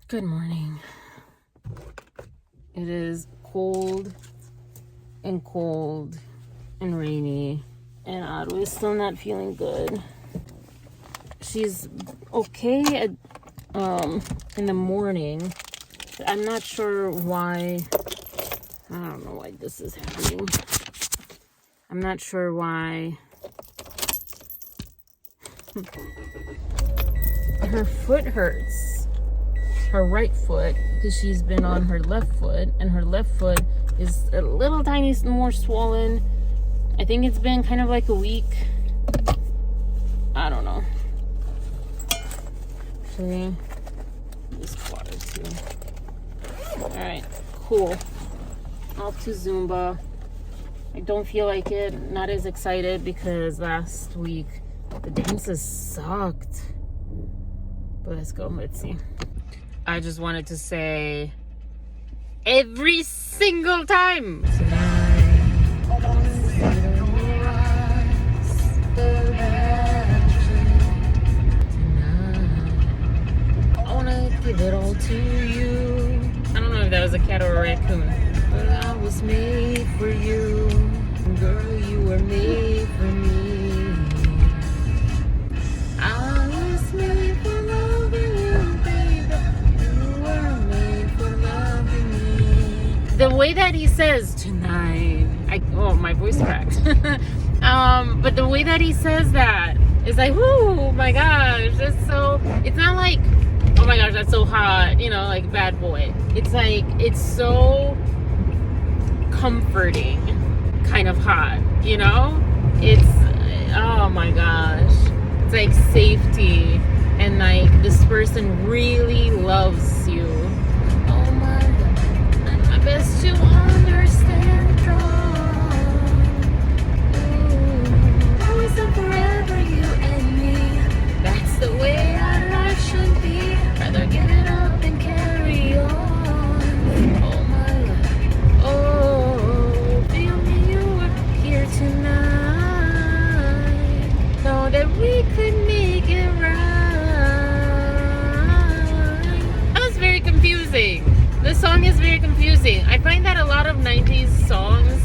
Good morning. It is cold and rainy, and Aru is still not feeling good. She's okay in the morning. I'm not sure why. I don't know why this is happening. I'm not sure why. Her foot hurts. Her right foot, because she's been on her left foot, and her left foot is a little tiny more swollen. I think it's been kind of like a week. I don't know. Actually, this water too. Alright, cool. Off to Zumba. I don't feel like it. Not as excited because last week the dances sucked. But let's go. Let's see. I just wanted to say every single time. I wanna give it all to you. I don't know if that was a cat or a raccoon. But I was made for you. Girl, you were made for me. I was made for loving you, baby. You were made for loving me. The way that he says tonight, my voice cracked. But the way that he says that is like, oh my gosh, that's so. It's not like, oh my gosh, that's so hot, like bad boy. It's like, it's so comforting, kind of hot, It's, oh my gosh, it's like safety, and like this person really loves you. Oh my god, I'm my best to understand wrong. Always and forever, you and me. That's the way our life should be. Rather get up and carry on. Oh my god, oh, feel me, you were here tonight. Know that we could make it right. That was very confusing. This song is very confusing. I find that a lot of 90s songs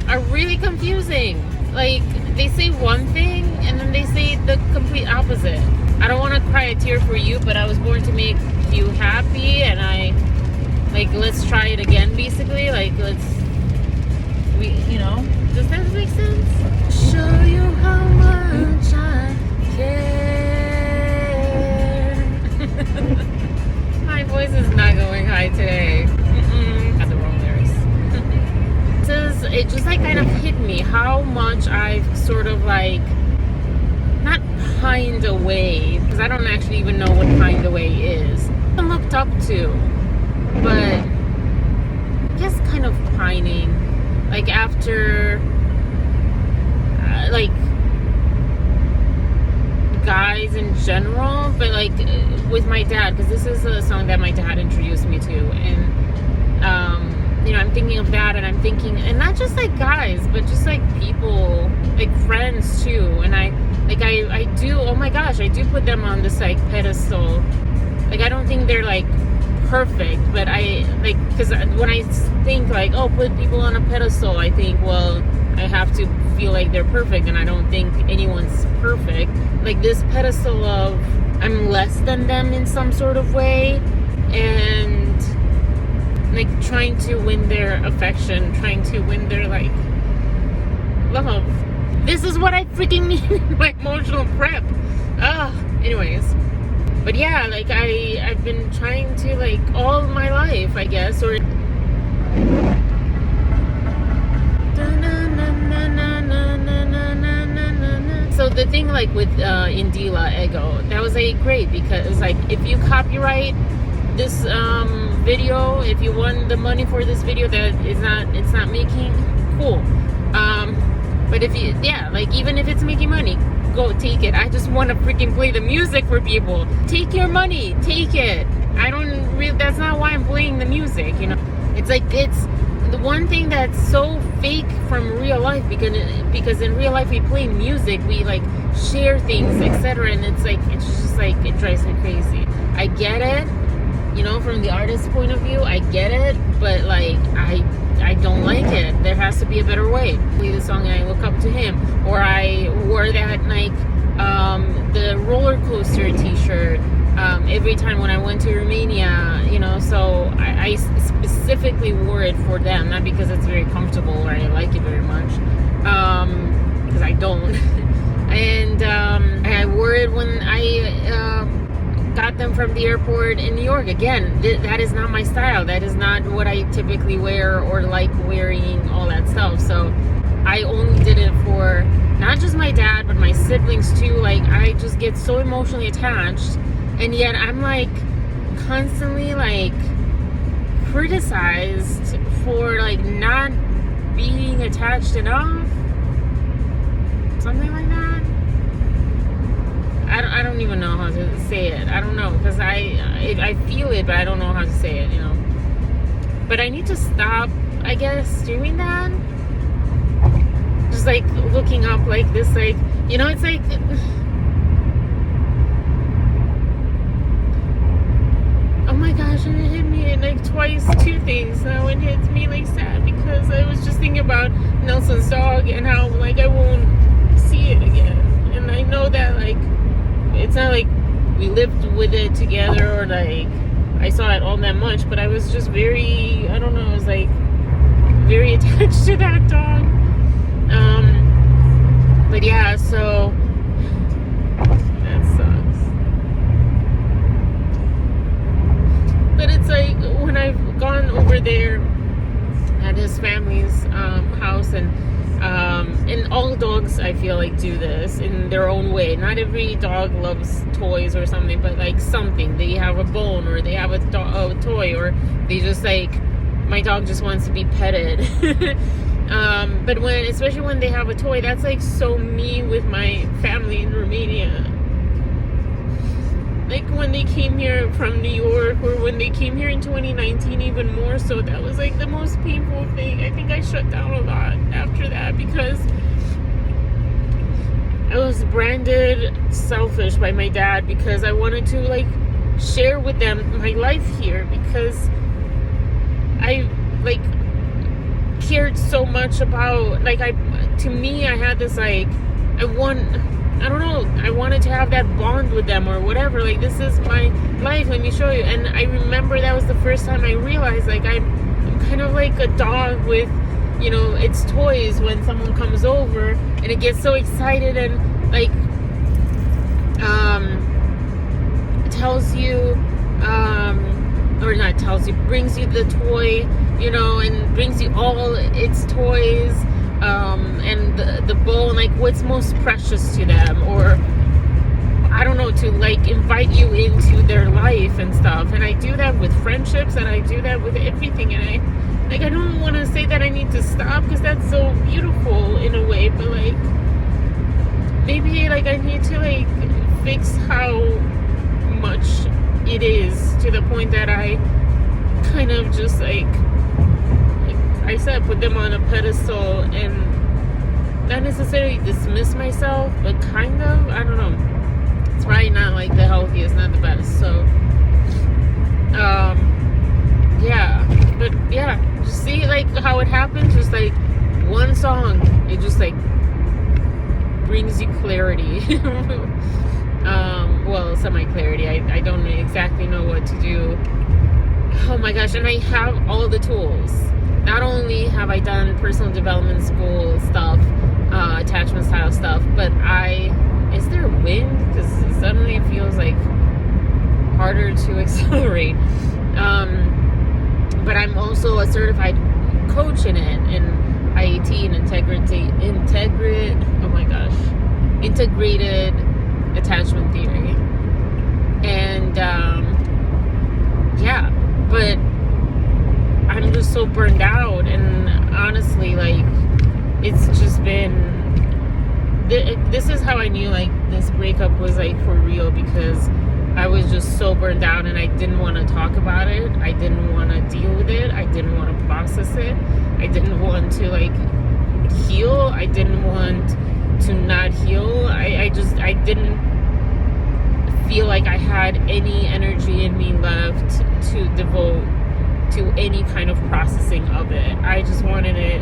are really confusing. Like, they say one thing and then they say the complete opposite. I don't want to cry a tear for you, but I was born to make you happy, and let's try it again, basically. Does that make sense? Show you how much I care. My voice is not going high today. Got the wrong lyrics. It just kind of hit me how much I've sort of not pined away, because I don't actually even know what pined away is. I'm looked up to, but I guess kind of pining, after guys in general, but with my dad, because this is a song that my dad introduced me to, and I'm thinking of that, and I'm thinking, and not just guys, but just people, friends too, and I do, oh my gosh, I do put them on this pedestal. I don't think they're perfect, but because when I think put people on a pedestal, I think, well, I have to feel like they're perfect, and I don't think anyone's perfect. This pedestal of I'm less than them in some sort of way, and trying to win their affection, trying to win their love. This is what I freaking need in my emotional prep. Anyways. But yeah, I've been trying to all my life, I guess, or so the thing with Indila Ego, that was great, because if you copyright this video, if you won the money for this video that it's not making, cool. But if you, even if it's making money, go take it. I just want to freaking play the music for people. Take your money, take it. That's not why I'm playing the music, It's it's the one thing that's so fake from real life, because in real life we play music, we share things, etc., and it's just it drives me crazy. I get it, you know, from the artist's point of view, I get it, but like I don't like it. There has to be a better way. Play the song and I look up to him, or I wore that like the roller coaster T-shirt every time when I went to Romania, you know. So I specifically wore it for them, not because it's very comfortable or I like it very much, because I don't. And I wore it when I got them from the airport in New York. Again, that is not my style. That is not what I typically wear or like wearing, all that stuff. So I only did it for not just my dad, but my siblings too. Like, I just get so emotionally attached, and yet I'm like constantly like criticized for like not being attached enough, something like that. I don't even know how to say it. I don't know, because I feel it, but I don't know how to say it, you know. But I need to stop, I guess, doing that. Just like looking up like this, like, you know, it's like, oh my gosh, and it hit me like twice, two things. Now it hits me like sad because I was just thinking about Nelson's dog and how like I won't see it again. And I know that like it's not like we lived with it together or like I saw it all that much, but I was just very, I don't know, I was like very attached to that dog. But yeah, so that sucks. But it's like when I've gone over there at his family's house, and all dogs, I feel like, do this in their own way. Not every dog loves toys or something, but like something. They have a bone, or they have a toy, or they just like, my dog just wants to be petted. But especially when they have a toy, that's like so me with my family in Romania. Like when they came here from New York, or when they came here in 2019, even more so, that was like the most painful thing. I think I shut down a lot after that because I was branded selfish by my dad, because I wanted to like share with them my life here, because I like cared so much about, like, to me I had this like, I wanted to have that bond with them or whatever. Like, this is my life, let me show you. And I remember that was the first time I realized like I'm kind of like a dog with, you know, its toys when someone comes over and it gets so excited and like tells you or not tells you, brings you the toy, you know, and brings you all its toys, and the bowl, and like what's most precious to them, or I don't know, to like invite you into their life and stuff. And I do that with friendships, and I do that with everything. And I don't want to say that I need to stop, because that's so beautiful in a way, but like maybe like I need to like fix how much it is, to the point that I kind of just like I said, put them on a pedestal and not necessarily dismiss myself, but kind of, I don't know, it's probably not like the healthiest, not the best. So yeah, but yeah, just see like how it happens. Just like one song, it just like brings you clarity. Well, semi-clarity. I don't exactly know what to do. Oh my gosh, and I have all the tools. Not only have I done personal development school stuff, attachment style stuff, but is there wind? Because suddenly it feels like harder to accelerate. But I'm also a certified coach in it, in IAT and integrated attachment theory. And yeah, but I'm just so burned out, and honestly, like, it's just been, this is how I knew like this breakup was like for real, because I was just so burned out, and I didn't want to talk about it. I didn't want to deal with it. I didn't want to process it. I didn't want to like heal. I didn't want to not heal. I didn't feel like I had any energy in me left any kind of processing of it. I just wanted it.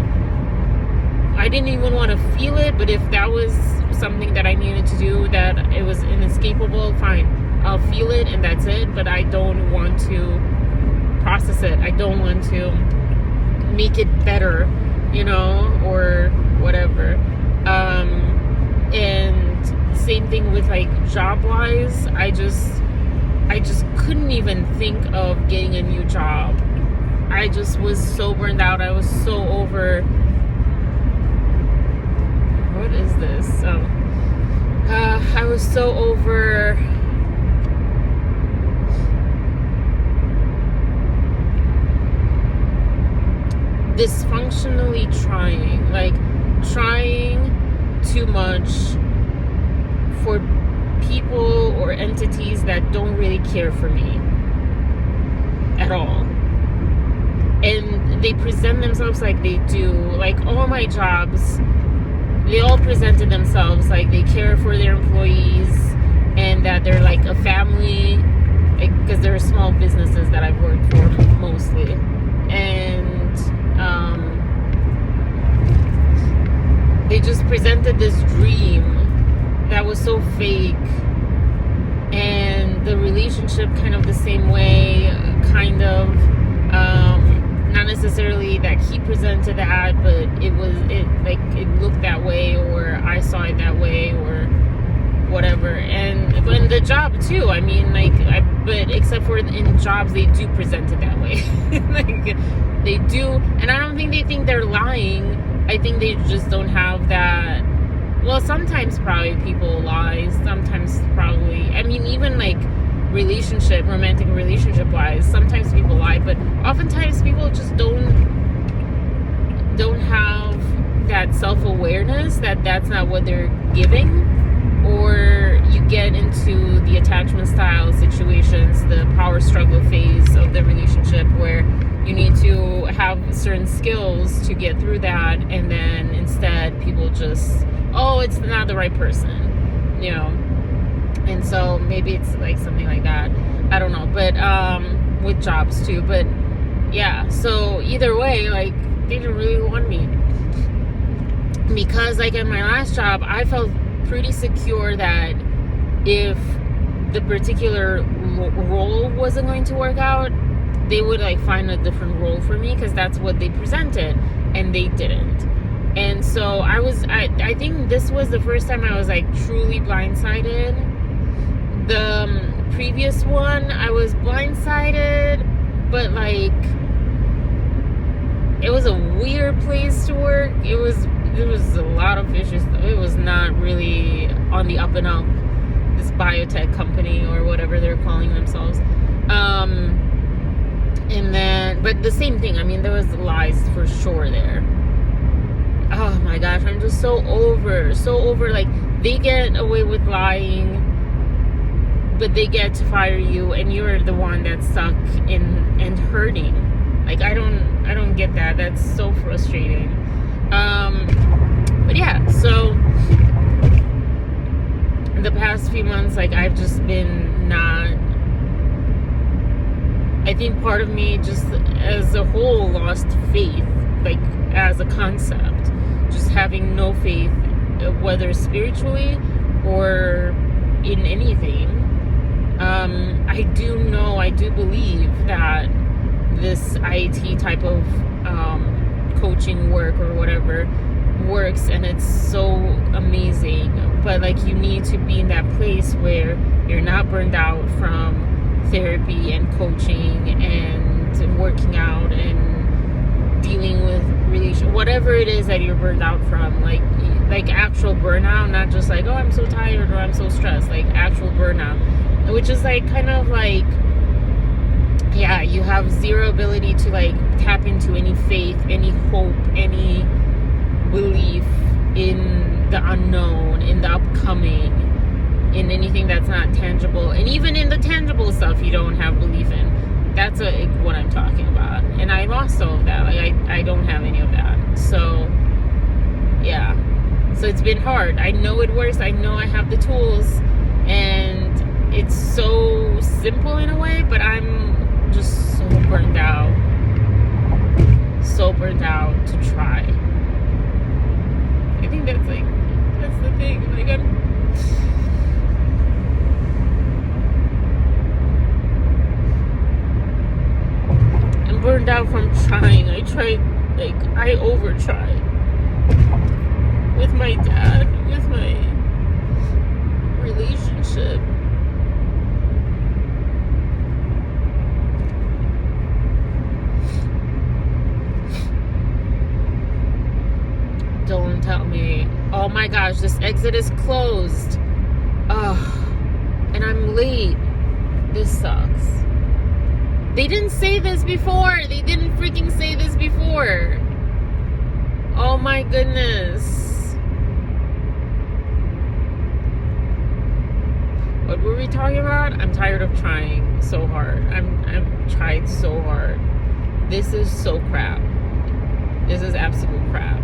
I didn't even want to feel it, but if that was something that I needed to do, that it was inescapable, fine. I'll feel it and that's it, but I don't want to process it. I don't want to make it better, or whatever. And same thing with like job-wise. I just couldn't even think of getting a new job. I just was so burned out. I was so over. What is this? I was so over dysfunctionally trying too much for people or entities that don't really care for me at all. And they present themselves like they do. Like all my jobs, they all presented themselves like they care for their employees and that they're like a family, because they're small businesses that I've worked for mostly. And they just presented this dream that was so fake, and the relationship kind of the same way, kind of, not necessarily that he presented that, but it looked that way, or I saw it that way, or whatever. And in the job too, I mean, but except for in jobs, they do present it that way. Like they do, and I don't think they think they're lying. I think they just don't have that. Well, sometimes probably people lie. Sometimes probably, I mean, even like romantic relationship wise, sometimes people lie, but oftentimes people just don't have that self-awareness that that's not what they're giving. Or you get into the attachment style situations, the power struggle phase of the relationship, where you need to have certain skills to get through that, and then instead people just, it's not the right person, and so maybe it's like something like that, I don't know, but with jobs too. But yeah, so either way, like they didn't really want me, because like at my last job I felt pretty secure that if the particular role wasn't going to work out, they would like find a different role for me, because that's what they presented, and they didn't. And so I think this was the first time I was like truly blindsided. The previous one, I was blindsided, but like it was a weird place to work. There was a lot of issues. It was not really on the up and up, this biotech company or whatever they're calling themselves. And then, but the same thing, I mean, there was lies for sure there. Oh my gosh, I'm just so over, like, they get away with lying, but they get to fire you, and you're the one that's stuck and hurting. Like, I don't get that. That's so frustrating. But yeah, so the past few months, like, I've just been not, I think part of me just as a whole lost faith, like as a concept, just having no faith, whether spiritually or in anything. I do believe that this IAT type of coaching work or whatever works, and it's so amazing, but like you need to be in that place where you're not burned out from therapy and coaching and working out and dealing with whatever it is that you're burned out from, like actual burnout, not just like, oh, I'm so tired or I'm so stressed, like actual burnout, which is like kind of like, yeah, you have zero ability to like tap into any faith, any hope, any belief in the unknown, in the upcoming, in anything that's not tangible. And even in the tangible stuff you don't have belief in. That's what I'm talking about. And I lost all of that. Like I don't have any of that. So yeah, so it's been hard. I know it works. I know I have the tools, and it's so simple in a way, but I'm just so burned out. burned out from trying. I tried, like, I over tried with my dad, with my relationship. Don't tell me. Oh my gosh, this exit is closed. Ugh. And I'm late. This sucks. They didn't say this before. They didn't freaking say this before. Oh my goodness. What were we talking about? I'm tired of trying so hard. I've tried so hard. This is so crap. This is absolute crap.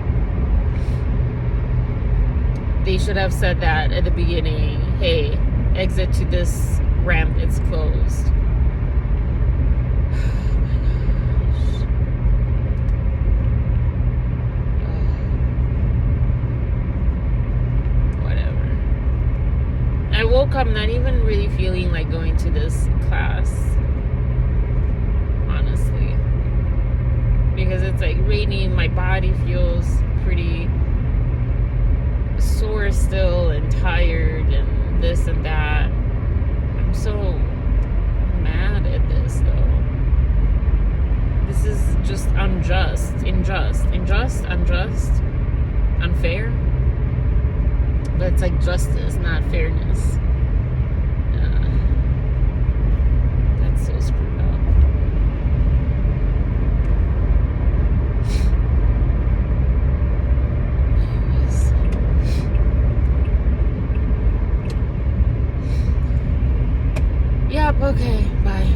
They should have said that at the beginning. Hey, exit to this ramp, it's closed. Whatever. I woke up not even really feeling like going to this class, honestly, because it's like raining. My body feels pretty sore still and tired and this and that. I'm so mad at this though. This is just unjust, unfair. But it's like justice, not fairness. That's so screwed up. Yep, okay, bye.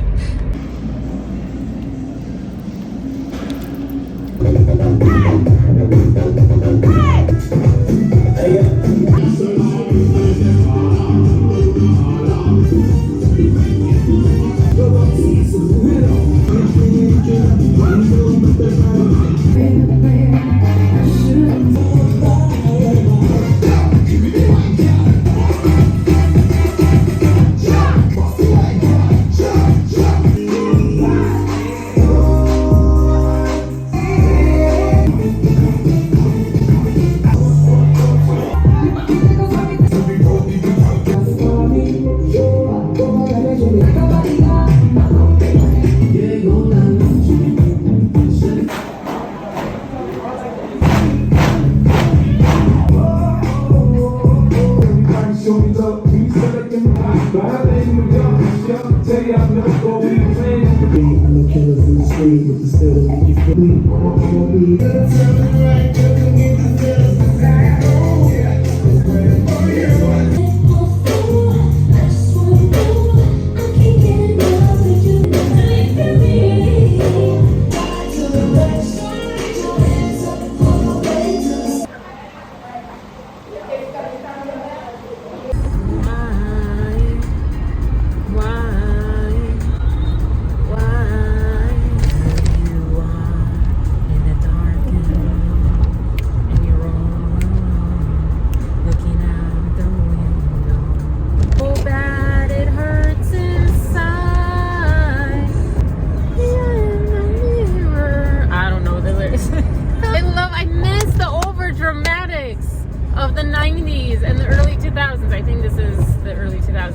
Of the 90s and the early 2000s. I think this is the early 2000s.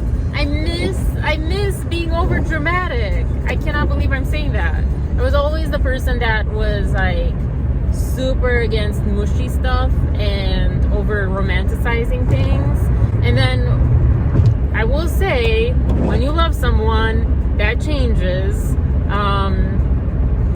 I miss being over dramatic. I cannot believe I'm saying that. I was always the person that was like super against mushy stuff and over romanticizing things. And then I will say, when you love someone, that changes.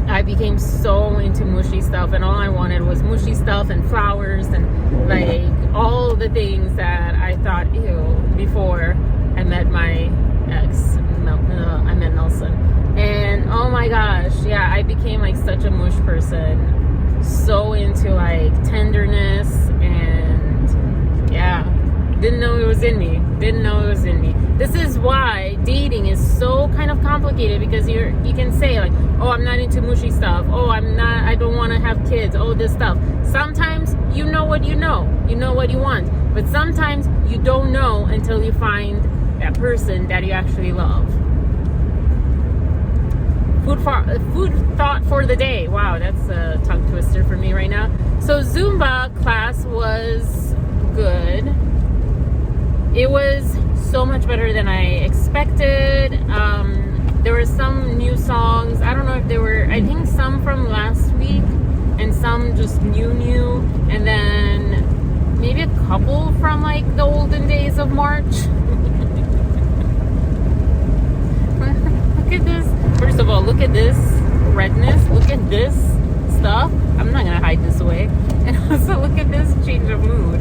I became so into mushy stuff, and all I wanted was mushy stuff and flowers and like all the things that I thought ew before I met my ex. I met Nelson, and oh my gosh, yeah, I became like such a mush person, so into like tenderness, and yeah, didn't know it was in me. This is why dating is so kind of complicated, because you can say like, oh, I'm not into mushy stuff, oh, I don't want to have kids, oh, this stuff. Sometimes you know what you know what you want, but sometimes you don't know until you find that person that you actually love. food thought for the day. Wow, that's a tongue twister for me right now. So Zumba class was good. It was so much better than I expected. There were some new songs. I don't know if they were, I think some from last week and some just new, and then maybe a couple from like the olden days of March. Look at this. First of all, look at this redness. Look at this stuff. I'm not gonna hide this away. And also look at this change of mood.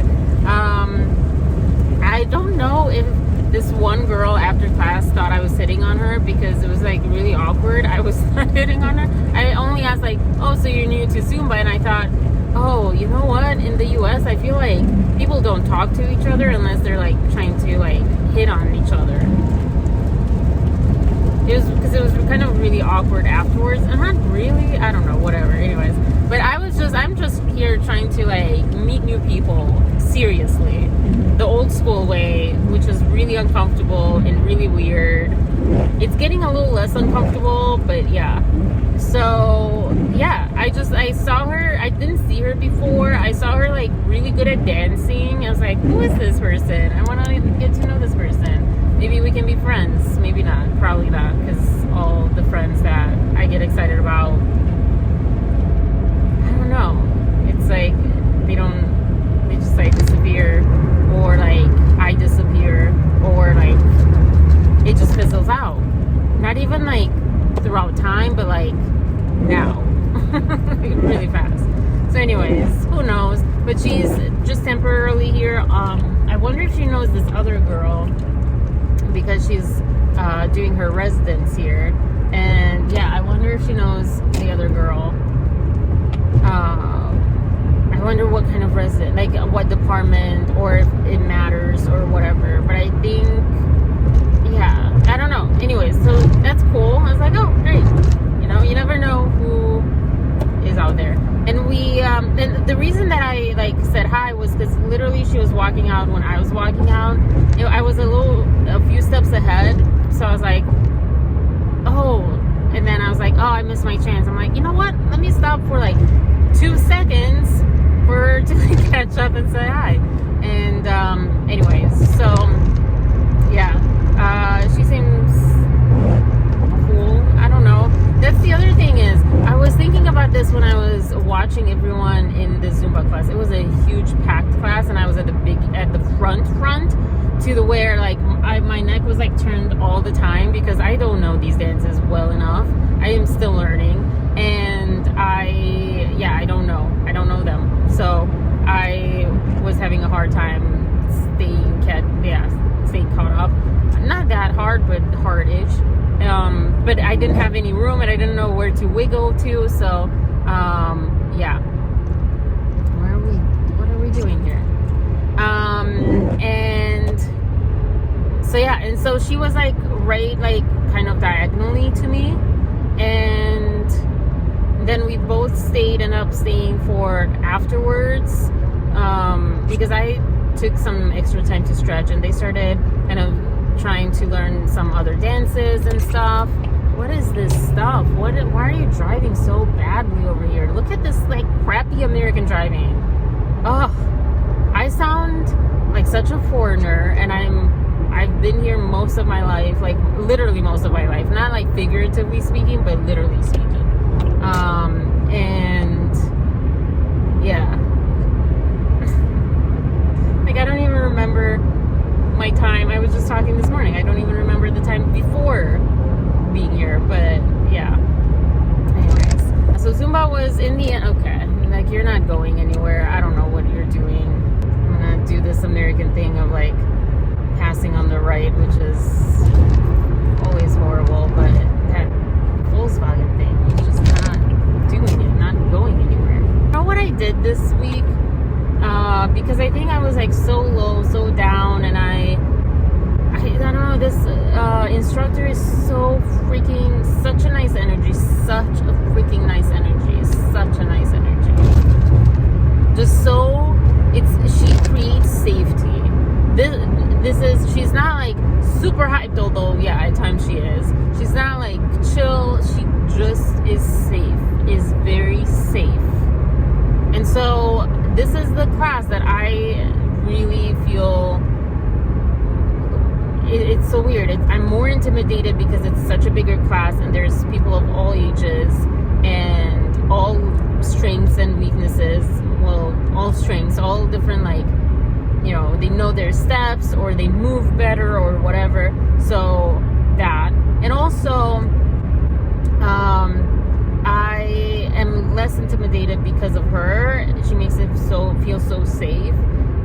I don't know if this one girl after class thought I was hitting on her because it was like really awkward. I was not hitting on her. I only asked like, oh, so you're new to Zumba? And I thought, oh, you know what? In the US, I feel like people don't talk to each other unless they're like trying to like hit on each other. It was because it was kind of really awkward afterwards. And not really, I don't know, whatever. Anyways, but I'm just here trying to like meet new people seriously, the old school way, which is really uncomfortable and really weird. It's getting a little less uncomfortable, but yeah. So yeah, I saw her. I didn't see her before. I saw her like really good at dancing. I was like, who is this person? I want to get to know this person. Maybe we can be friends. Maybe not. Probably not, because all the friends that I get excited about, I don't know. It's like they just like disappear, or like I disappear, or like it just fizzles out. Not even like throughout time, but like now. Really fast. So anyways, who knows? But she's just temporarily here. I wonder if she knows this other girl, because she's doing her residence here. And yeah, I wonder if she knows the other girl. I wonder what kind of resident, like what department, or if it matters or whatever. But I think, yeah, I don't know. Anyways, so that's cool. I was like, oh, great. You know, you never know who is out there. And and the reason that I like said hi was because literally she was walking out when I was walking out. I was a few steps ahead, so I was like, oh. And then I was like, oh, I missed my chance. I'm like, you know what? Let me stop for like 2 seconds for her to like catch up and say hi. And anyways, so yeah, she seems cool. I don't know. That's the other thing is, I was thinking about this when I was watching everyone in the Zumba class. It was a huge packed class, and I was at the front to the where like my neck was like turned all the time because I don't know these dances well enough. I am still learning, and I don't know them. So I was having a hard time staying caught up. Not that hard, but hard-ish. But I didn't have any room, and I didn't know where to wiggle to. So yeah. What are we doing here? And so yeah, and so she was like right like kind of diagonally to me, and then we both ended up staying for afterwards, because I took some extra time to stretch, and they started kind of trying to learn some other dances and stuff. What is this stuff? Why are you driving so badly over here? Look at this like crappy American driving. Ugh, I sound like such a foreigner, and I've been here most of my life, like literally most of my life, not like figuratively speaking, but literally speaking. And yeah, like I don't even remember my time. I was just talking this morning. I don't even remember the time before being here, but yeah. Anyways, so Zumba was in the end okay. Like, you're not going anywhere. I don't know what you're doing. I'm gonna do this American thing of like passing on the right, which is always horrible, but that Volkswagen thing, you're just not doing it, not going anywhere. You know what I did this week? Because I think I was like so low, so down, and I don't know, this instructor is so freaking, such a nice energy, such a freaking nice energy, such a nice energy. Just so, she creates safety. She's not like super hyped, although yeah, at times she is. She's not like chill, she this is the class that I really feel it's so weird. I'm more intimidated because it's such a bigger class and there's people of all ages and all strengths and weaknesses. Well, all strengths, all different, like, you know, they know their steps or they move better or whatever. So that. And also, I am less intimidated because of her. She makes it feel so safe.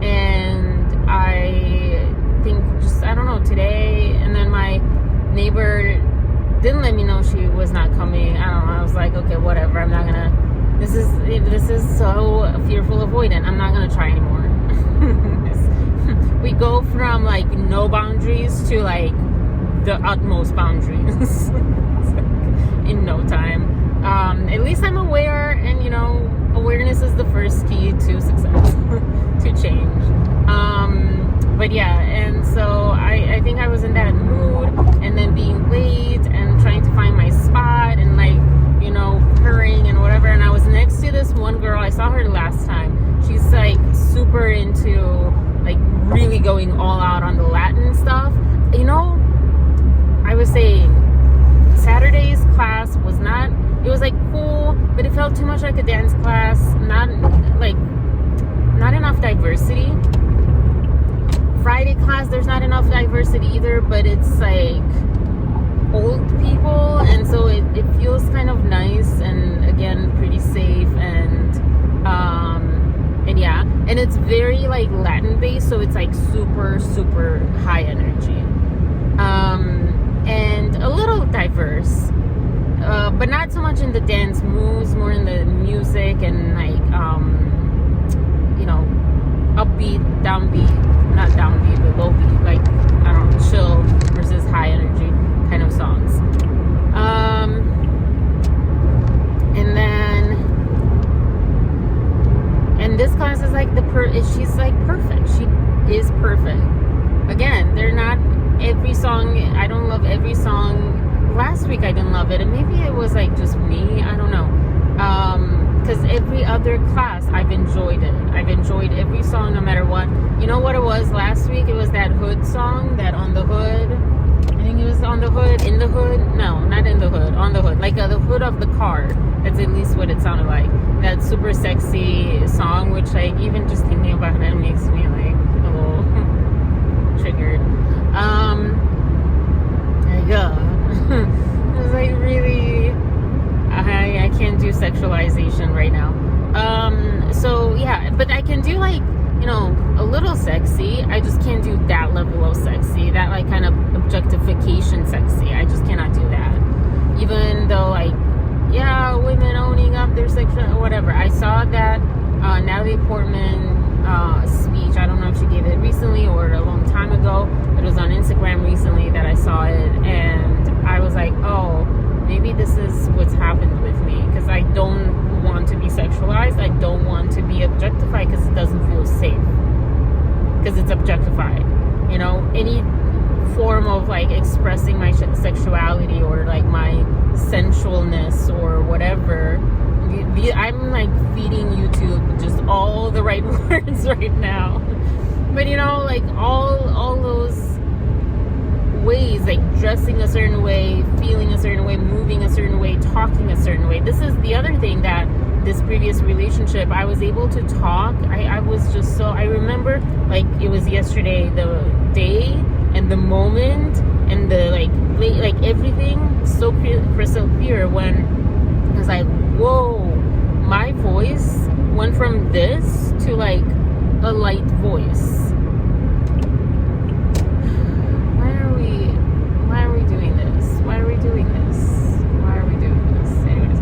And I think just, I don't know, today, and then my neighbor didn't let me know she was not coming. I don't know. I was like, okay, whatever. I'm not gonna. This is so fearful avoidant. I'm not gonna try anymore. We go from like no boundaries to like the utmost boundaries in no time. At least I'm aware, and you know, awareness is the first key to success, to change. But yeah, and so I think I was in that mood, and then being late and trying to find my spot and like, you know, purring and whatever. And I was next to this one girl. I saw her last time. She's like super into like really going all out on the Latin stuff. You know, I was saying Saturday's class was not, it was like cool, but it felt too much like a dance class. Not enough diversity. Friday class, there's not enough diversity either, but it's like old people, and so it feels kind of nice and again pretty safe, and yeah, and it's very like Latin based, so it's like super high energy, and a little diverse, but not so much in the dance moves, more in the music and like you know, upbeat, downbeat, not downbeat, but low beat, like, I don't know, chill versus high energy kind of songs. And this class is like she's like perfect. She is perfect. Again, they're not every song, I don't love every song. Last week I didn't love it, and maybe it was like just me, I don't know. Because every other class I've enjoyed it. I've enjoyed every song no matter what. You know what it was last week? It was that Hood song, that On the Hood. I think it was On the Hood, In the Hood. No, not In the Hood, On the Hood. Like the hood of the car. That's at least what it sounded like. That super sexy song, which like even just thinking about it makes me like a little triggered. Yeah. It was like really, I can't do sexualization right now. So yeah, but I can do like, you know, a little sexy. I just can't do that level of sexy, that like kind of objectification sexy. I just cannot do that. Even though like, yeah, women owning up their sexual, whatever. I saw that Natalie Portman speech. I don't know if she gave it recently or a long time ago. It was on Instagram recently that I saw it, and I was like, oh, maybe this is what's happened with me, because I don't want to be sexualized. I don't want to be objectified because it doesn't feel safe, because it's objectified. You know, any form of like expressing my sexuality or like my sensualness or whatever, I'm like feeding YouTube just all the right words right now. But you know, like all those ways, like dressing a certain way, feeling a certain way, moving a certain way, talking a certain way. This is the other thing, that this previous relationship, I was able to talk. I was just so, I remember like it was yesterday, the day and the moment and the like everything so crystal clear, when I was like, whoa, my voice went from this to like a light voice. Why are we doing this? Anyways,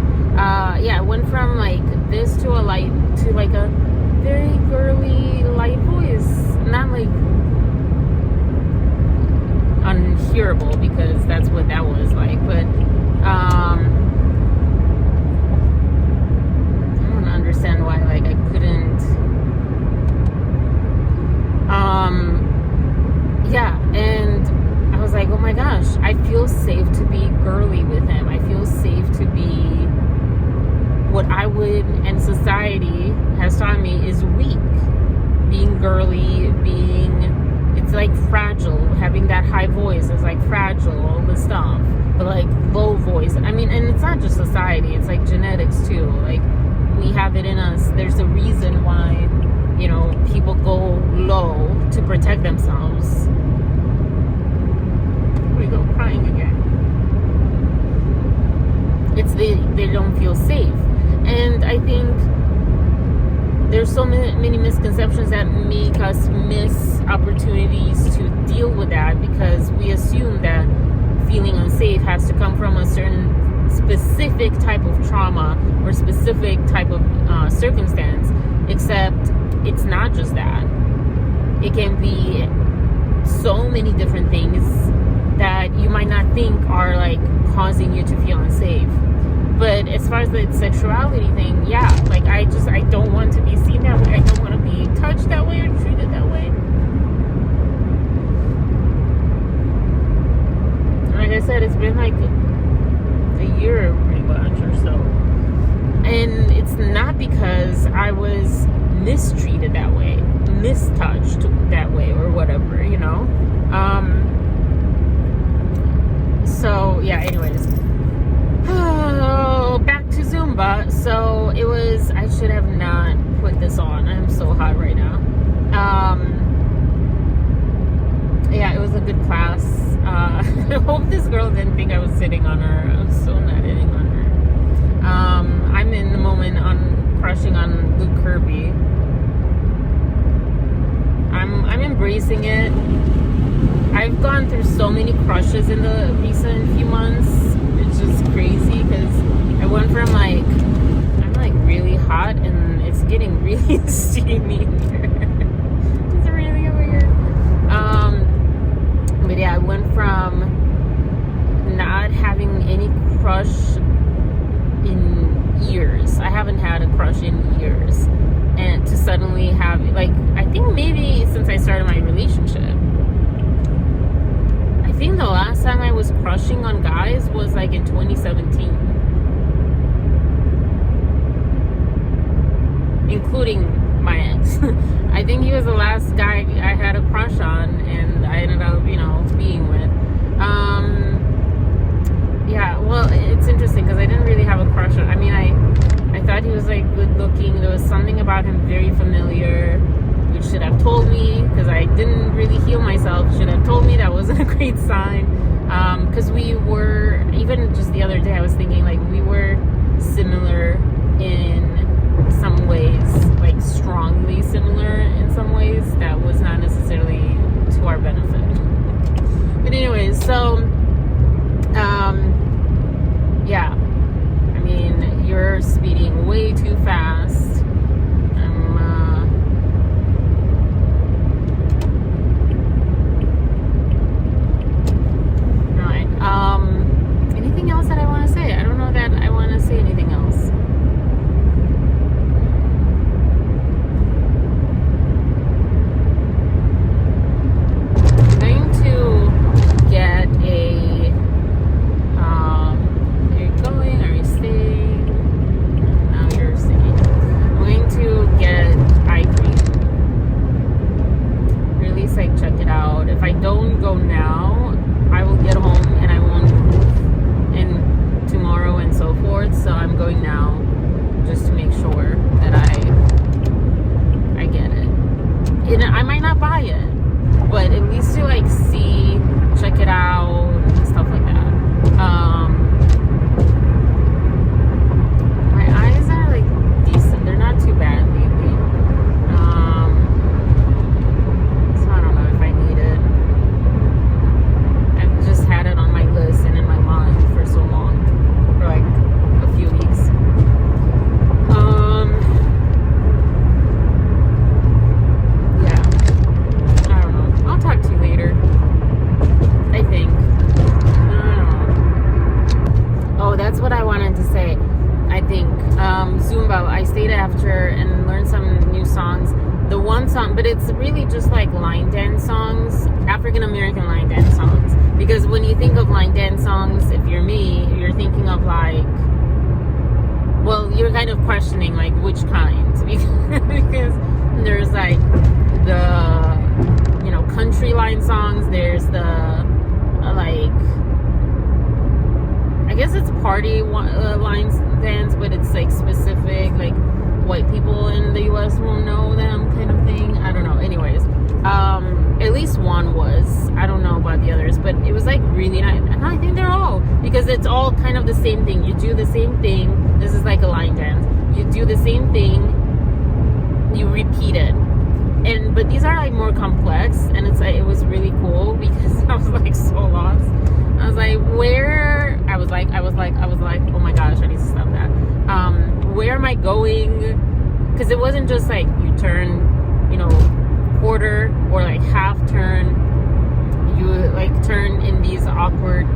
yeah, it went from like this to a light, to like a very girly light voice. Not like unhearable, because that's what that was like, but I don't understand why like I couldn't yeah, and I was like, oh my gosh, I feel safe to be girly with him. I feel safe to be what I would, and society has taught me is weak. Being girly, it's like fragile. Having that high voice is like fragile, all this stuff. But like low voice, I mean, and it's not just society, it's like genetics too. Like we have it in us. There's a reason why, you know, people go low to protect themselves. Here we go, crying again. It's they don't feel safe. And I think there's so many misconceptions that make us miss opportunities to deal with that, because we assume that feeling unsafe has to come from a certain specific type of trauma or specific type of circumstance, except it's not just that. It can be so many different things that you might not think are like causing you to feel unsafe. But as far as the sexuality thing, yeah, like I don't want to be seen that way. I don't want to be touched that way or treated that way. Like I said, it's been like a year pretty much or so. And it's not because I was mistreated that way, mistouched that way or whatever, you know? So, yeah, anyways. Oh, back to Zumba. So it was, I should have not put this on. I'm so hot right now. Yeah, it was a good class. I hope this girl didn't think I was sitting on her. I'm so not hitting on her. I'm in the moment on crushing on Luke Kirby. I'm embracing it. I've gone through so many crushes in the recent few months. It's just crazy because I went from like, I'm like really hot and it's getting really steamy in here. It's really weird. But yeah, I went from not having any crush in years. I haven't had a crush in years. And to suddenly have, like, I think maybe since I started my relationship. I think the last time I was crushing on guys was like in 2017. Including my ex. I think he was the last guy I had a crush on and I ended up, you know, being with. Yeah, well, it's interesting because I didn't really have a crush on, I mean, I thought he was like good looking. There was something about him very familiar, which should have told me, because I didn't really heal myself, should have told me that wasn't a great sign. Because we were, even just the other day I was thinking like we were similar in some ways, like strongly similar in some ways that was not necessarily to our benefit. But anyways, so yeah, I mean, you're speeding way too fast. Anything else that I want to say? I don't know that I want to say anything else. I'm going to get a, are you going? Are you staying? Now you're staying. I'm going to get eye cream. Or at least like check it out. If I don't go now, I will get home and I won't and tomorrow and so forth, so I'm going now just to make sure that I get it. And I might not buy it, but at least to like see, check it out, and stuff like that. My eyes are like decent, they're not too bad lately. So I don't know if I need it. I've just had it on my list and in my mind for so long, for like a few weeks. Yeah, I don't know. I'll talk to you later. I think. I don't know. Oh, that's what I wanted to say. I think Zumba. I stayed after and learned some new songs. The one song, but it's really just like line dance songs, African American line dance songs. Because when you think of line dance songs, if you're me, you're thinking of like, well, you're kind kind of questioning like which kind, because there's like the, you know, country line songs, there's the like, I guess it's party lines dance, but it's like specific, like white people in the US won't know them kind of thing. I don't know. Anyways, at least one was. I don't know about the others, but it was like really nice. And I think they're all, because it's all kind of the same thing. You do the same thing. This is like a line dance. You do the same thing. You repeat it. But these are like more complex, and it's like, it was really cool because I was like so lost. I was like, where? I was like, oh my gosh, I need to stop that. Where am I going? Because it wasn't just like you turn, you know, quarter or like half turn. You like turn in these awkward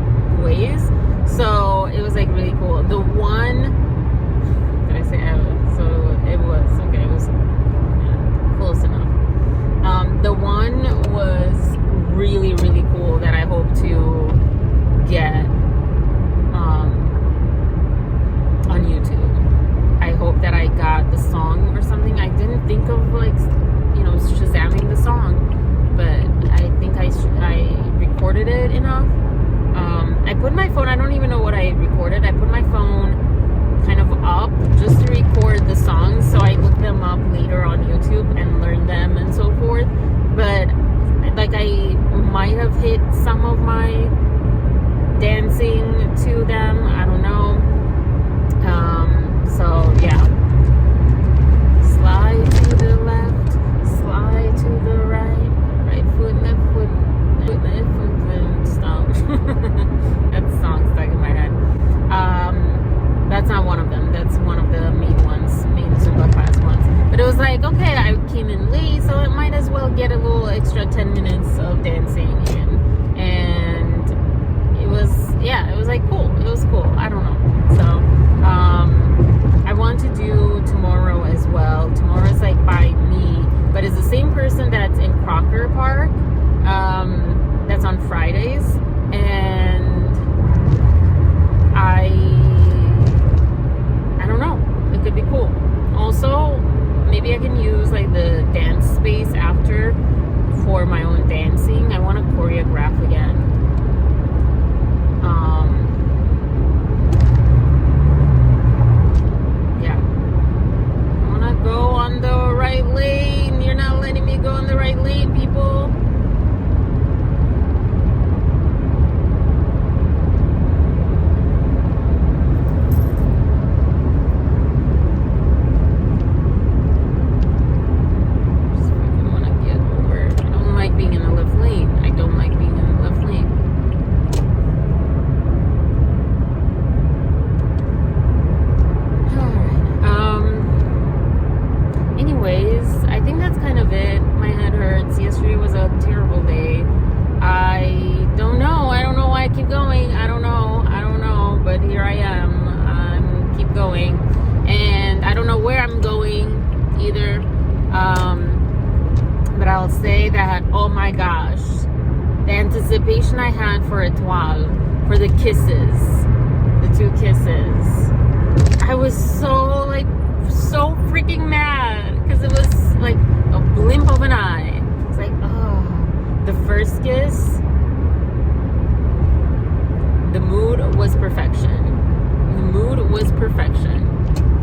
ways. So it was like really cool. The one, did I say so it was okay. It was close enough. The one was really, really cool that I hope to get on YouTube. I hope that I got the song or something. I didn't think of like, you know, Shazamming the song, but I think I recorded it enough. I put my phone, I don't even know what I recorded. I put my phone kind of up just to record the songs, so I looked them up later on YouTube and learned them and so forth. But like I might have hit some of my dancing to them, I don't know. So yeah, slide to the left, slide to the right, right foot, left foot, left foot, then stop. That song stuck in my head. That's not one of them. That's one of the main ones, main Zumba class ones. But it was like, okay, I came in late, so I might as well get a little extra 10 minutes of dancing in. And it was, yeah, it was like cool. It was cool. I don't know. So, I want to do tomorrow as well. Tomorrow is like by me, but it's the same person that's in Crocker Park. That's on Fridays. And I don't know. It could be cool. Also, maybe I can use like the dance space after for my own dancing. I want to choreograph again. Yeah. I want to go on the right lane. You're not letting me go on the right lane, people. Anticipation I had for Etoile, for the kisses, the two kisses. I was so freaking mad because it was like a blimp of an eye. It's like, oh, the first kiss, the mood was perfection. The mood was perfection.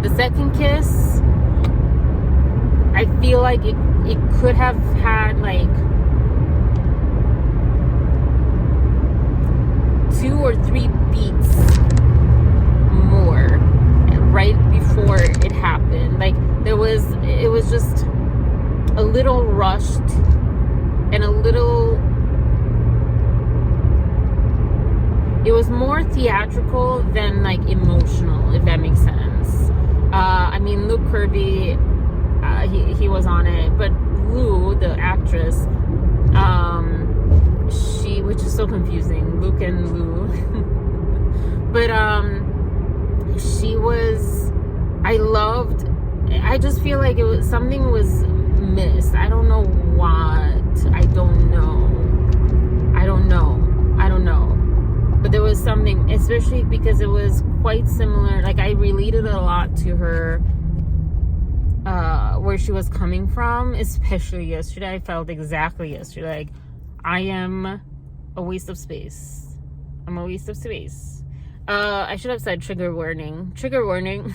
The second kiss, I feel like it could have had like 2 or 3 beats more right before it happened. Like it was just a little rushed and a little, it was more theatrical than like emotional, if that makes sense. I mean, Luke Kirby, he was on it, but Lou, the actress, which is so confusing, Luke and Lou. But I just feel like something was missed. I don't know what. I don't know. But there was something, especially because it was quite similar. Like I related a lot got to her, where she was coming from, especially yesterday. I felt exactly yesterday like I am a waste of space. I'm a waste of space. I should have said trigger warning. Trigger warning.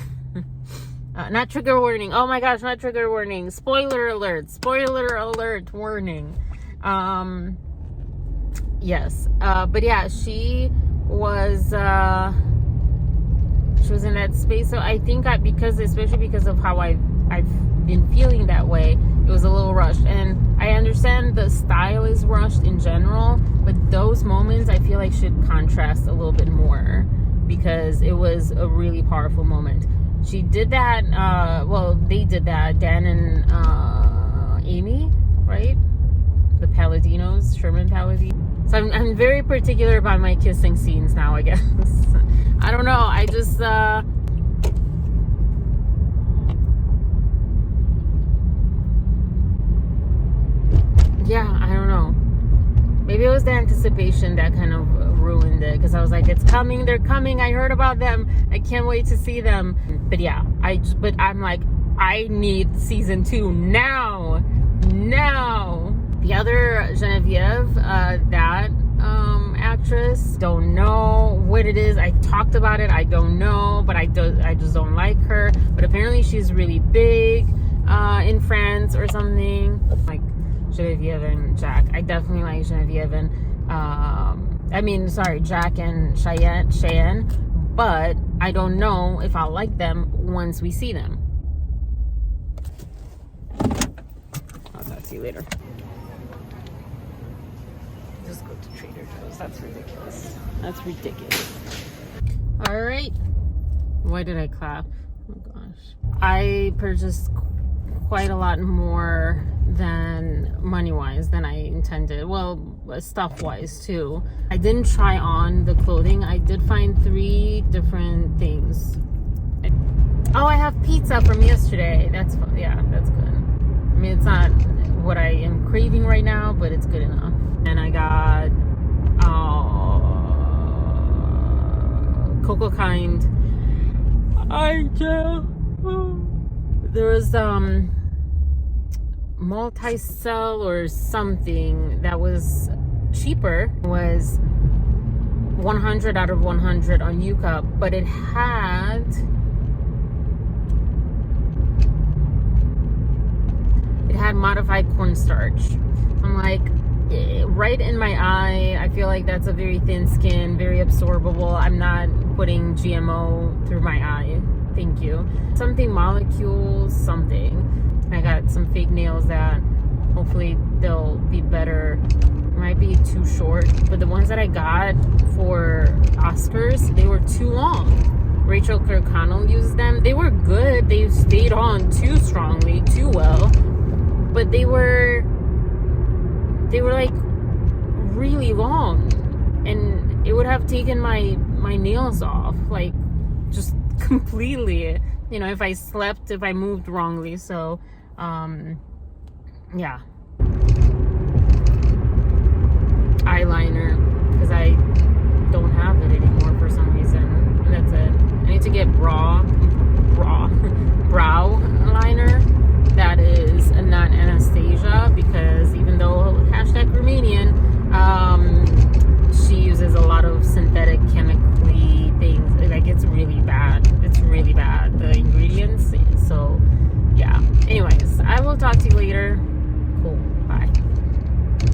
Not trigger warning. Oh my gosh, not trigger warning. Spoiler alert. Spoiler alert warning. Yes. But yeah, she was in that space. So I think especially because of how I've been feeling that way, it was a little rushed. And I understand the style is rushed in general, but those moments I feel like should contrast a little bit more, because it was a really powerful moment. She did that, they did that, Dan and Amy, right? The Palladinos, Sherman Palladino. So I'm very particular about my kissing scenes now, I guess. I don't know, I just, yeah, I don't know. Maybe it was the anticipation that kind of ruined it, because I was like, it's coming, they're coming, I heard about them, I can't wait to see them. But yeah, but I'm like, I need season 2 now. The other Genevieve, that actress, don't know what it is. I talked about it, I don't know, but I just don't like her. But apparently she's really big in France or something. Like Genevieve and Jack. I definitely like Genevieve and Jack and Cheyenne, but I don't know if I'll like them once we see them. I'll talk to you later. Just go to Trader Joe's. That's ridiculous. That's ridiculous. All right. Why did I clap? Oh gosh. I purchased quite a lot more than money-wise than I intended. Well, stuff-wise too. I didn't try on the clothing. I did find 3 different things. Oh, I have pizza from yesterday. That's fun. Yeah, that's good. I mean, it's not what I am craving right now, but it's good enough. And I got Cocoa Kind eye gel. There was multi-cell or something that was cheaper. It was 100 out of 100 on UCup, but it had modified cornstarch. I'm like, right in my eye, I feel like that's a very thin skin, very absorbable. I'm not putting GMO through my eye. Thank you. Something molecules, something. I got some fake nails that hopefully they'll be better. Might be too short, but the ones that I got for Oscars, they were too long. Rachel Kirkconnell used them. They were good. They stayed on too strongly, too well, but they were like really long, and it would have taken my nails off, like just completely, if I slept, if I moved wrongly. So yeah,